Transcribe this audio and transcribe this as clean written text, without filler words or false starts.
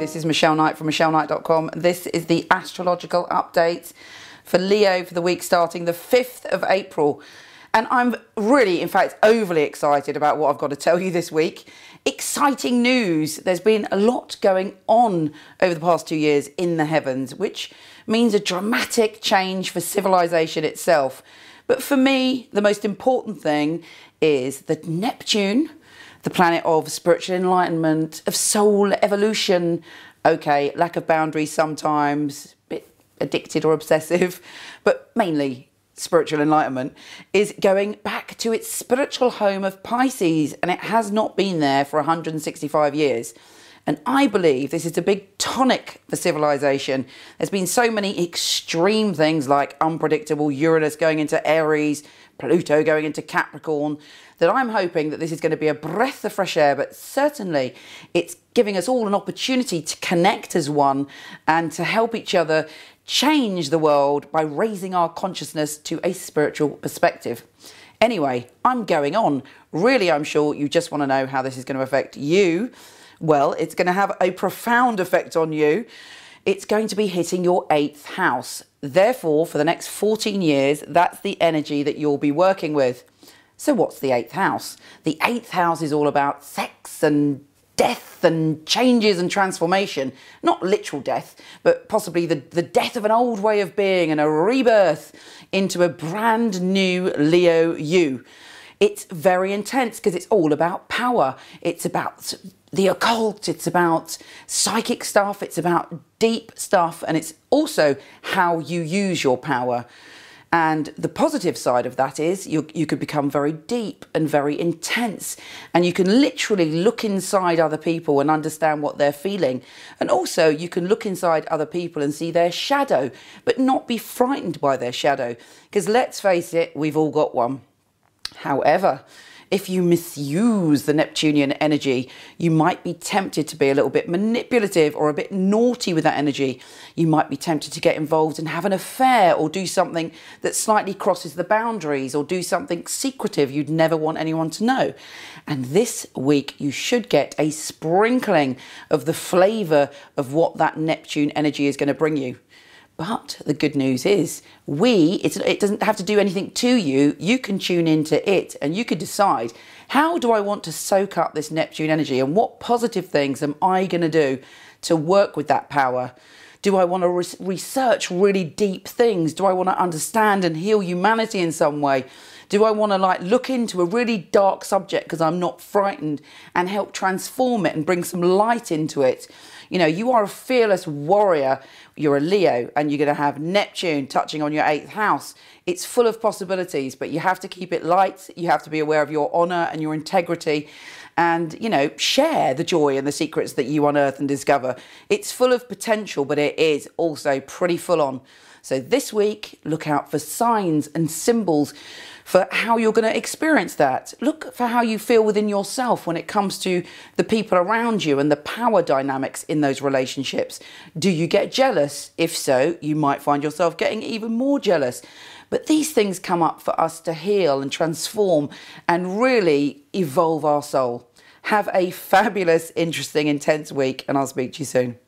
this is Michelle Knight from michelleknight.com. This is the astrological update for Leo for the week starting the 5th of April. And I'm really, in fact, overly excited about what I've got to tell you this week. Exciting news. There's been a lot going on over the past 2 years in the heavens, which means a dramatic change for civilization itself. But for me, the most important thing is that Neptune, the planet of spiritual enlightenment, of soul evolution, okay, lack of boundaries sometimes, a bit addicted or obsessive, but mainly spiritual enlightenment, is going back to its spiritual home of Pisces, and it has not been there for 165 years. And I believe this is a big tonic for civilization. There's been so many extreme things like unpredictable Uranus going into Aries, Pluto going into Capricorn, that I'm hoping that this is going to be a breath of fresh air, but certainly it's giving us all an opportunity to connect as one and to help each other change the world by raising our consciousness to a spiritual perspective. Anyway, I'm going on. Really, I'm sure you just want to know how this is going to affect you. Well, it's going to have a profound effect on you. It's going to be hitting your 8th house. Therefore, for the next 14 years, that's the energy that you'll be working with. So what's the 8th house? The 8th house is all about sex and death and changes and transformation. Not literal death, but possibly the death of an old way of being and a rebirth into a brand new Leo you. It's very intense because it's all about power. It's about the occult, it's about psychic stuff, it's about deep stuff, and it's also how you use your power. And the positive side of that is you could become very deep and very intense, and you can literally look inside other people and understand what they're feeling. And also you can look inside other people and see their shadow, but not be frightened by their shadow, because let's face it, we've all got one. However, if you misuse the Neptunian energy, you might be tempted to be a little bit manipulative or a bit naughty with that energy. You might be tempted to get involved and have an affair or do something that slightly crosses the boundaries or do something secretive you'd never want anyone to know. And this week, you should get a sprinkling of the flavour of what that Neptune energy is going to bring you. But the good news is it doesn't have to do anything to you. You can tune into it and you could decide, how do I want to soak up this Neptune energy and what positive things am I going to do to work with that power? Do I want to research really deep things? Do I want to understand and heal humanity in some way? Do I want to look into a really dark subject because I'm not frightened and help transform it and bring some light into it? You know, you are a fearless warrior. You're a Leo and you're going to have Neptune touching on your 8th house. It's full of possibilities, but you have to keep it light. You have to be aware of your honour and your integrity and, you know, share the joy and the secrets that you unearth and discover. It's full of potential, but it is also pretty full on. So this week, look out for signs and symbols for how you're going to experience that. Look for how you feel within yourself when it comes to the people around you and the power dynamics in those relationships. Do you get jealous? If so, you might find yourself getting even more jealous. But these things come up for us to heal and transform and really evolve our soul. Have a fabulous, interesting, intense week, and I'll speak to you soon.